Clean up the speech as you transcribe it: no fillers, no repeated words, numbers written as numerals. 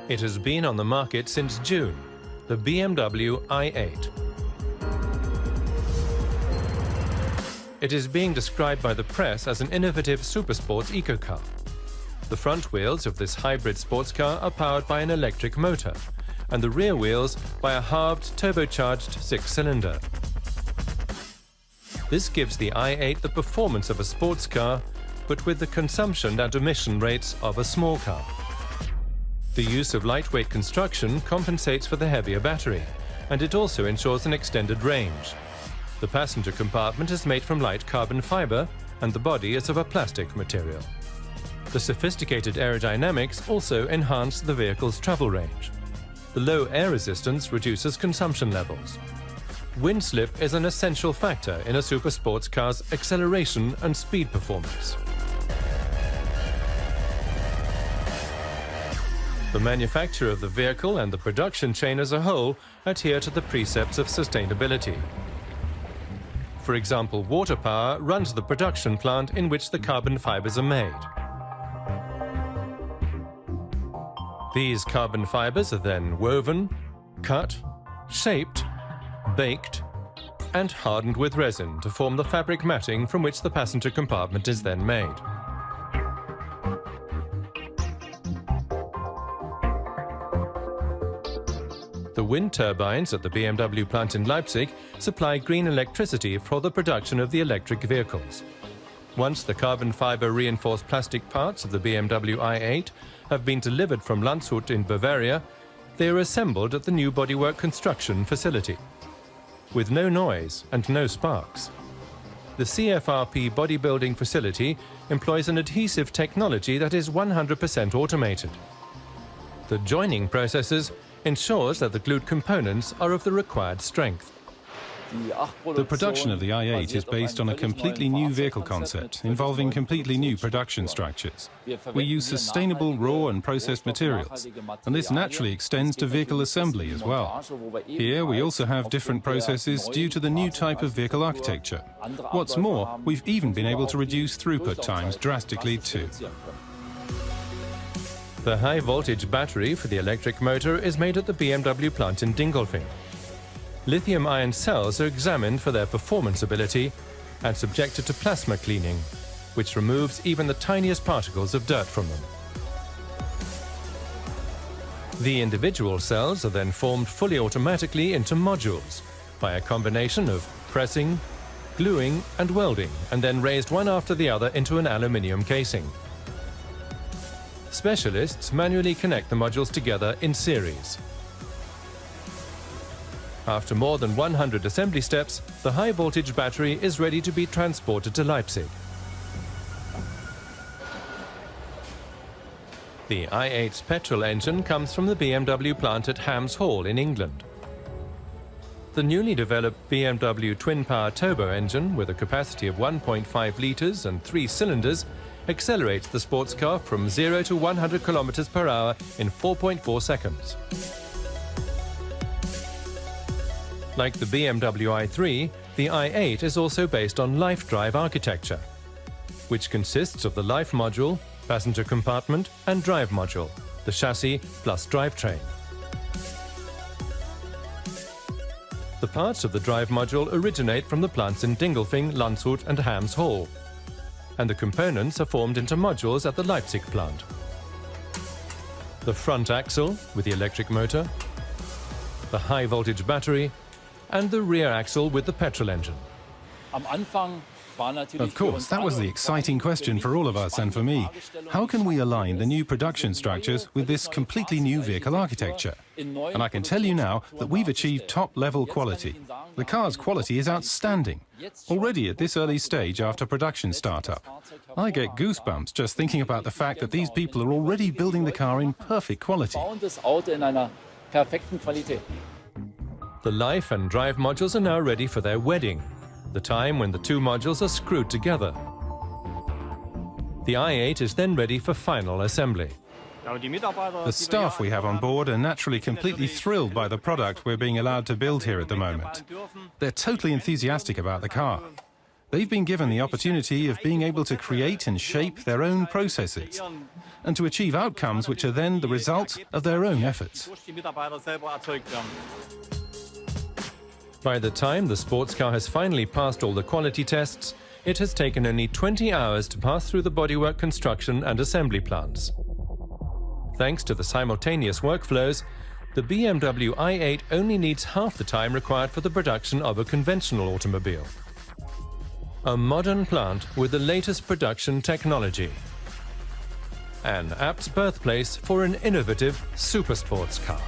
It has been on the market since June, the BMW i8. It is being described by the press as an innovative supersports eco-car. The front wheels of this hybrid sports car are powered by an electric motor, and the rear wheels by a halved turbocharged six-cylinder. This gives the i8 the performance of a sports car, but with the consumption and emission rates of a small car. The use of lightweight construction compensates for the heavier battery, and it also ensures an extended range. The passenger compartment is made from light carbon fiber, and the body is of a plastic material. The sophisticated aerodynamics also enhance the vehicle's travel range. The low air resistance reduces consumption levels. Wind slip is an essential factor in a supersports car's acceleration and speed performance. The manufacturer of the vehicle and the production chain as a whole adhere to the precepts of sustainability. For example, water power runs the production plant in which the carbon fibers are made. These carbon fibers are then woven, cut, shaped, baked, and hardened with resin to form the fabric matting from which the passenger compartment is then made. The wind turbines at the BMW plant in Leipzig supply green electricity for the production of the electric vehicles. Once the carbon fiber reinforced plastic parts of the BMW i8 have been delivered from Landshut in Bavaria, they are assembled at the new bodywork construction facility. With no noise and no sparks. The CFRP bodybuilding facility employs an adhesive technology that is 100% automated. The joining processes ensures that the glued components are of the required strength. The production of the i8 is based on a completely new vehicle concept, involving completely new production structures. We use sustainable raw and processed materials, and this naturally extends to vehicle assembly as well. Here we also have different processes due to the new type of vehicle architecture. What's more, we've even been able to reduce throughput times drastically too. The high-voltage battery for the electric motor is made at the BMW plant in Dingolfing. Lithium-ion cells are examined for their performance ability and subjected to plasma cleaning, which removes even the tiniest particles of dirt from them. The individual cells are then formed fully automatically into modules by a combination of pressing, gluing and welding, and then raised one after the other into an aluminium casing. Specialists manually connect the modules together in series. After more than 100 assembly steps, the high-voltage battery is ready to be transported to Leipzig. The i8's petrol engine comes from the BMW plant at Hams Hall in England. The newly developed BMW twin-power turbo engine, with a capacity of 1.5 litres and 3 cylinders, accelerates the sports car from 0 to 100 km per hour in 4.4 seconds. Like the BMW i3, the i8 is also based on Life Drive architecture, which consists of the Life module, passenger compartment and drive module, the chassis plus drivetrain. The parts of the drive module originate from the plants in Dingolfing, Landshut and Hams Hall, and the components are formed into modules at the Leipzig plant. The front axle with the electric motor, the high-voltage battery, and the rear axle with the petrol engine. Of course, that was the exciting question for all of us and for me. How can we align the new production structures with this completely new vehicle architecture? And I can tell you now that we've achieved top-level quality. The car's quality is outstanding. Already at this early stage after production startup, I get goosebumps just thinking about the fact that these people are already building the car in perfect quality. The Life and Drive modules are now ready for their wedding, the time when the two modules are screwed together. The i8 is then ready for final assembly. The staff we have on board are naturally completely thrilled by the product we're being allowed to build here at the moment. They're totally enthusiastic about the car. They've been given the opportunity of being able to create and shape their own processes and to achieve outcomes which are then the result of their own efforts. By the time the sports car has finally passed all the quality tests, it has taken only 20 hours to pass through the bodywork construction and assembly plants. Thanks to the simultaneous workflows, the BMW i8 only needs half the time required for the production of a conventional automobile. A modern plant with the latest production technology. An apt birthplace for an innovative supersports car.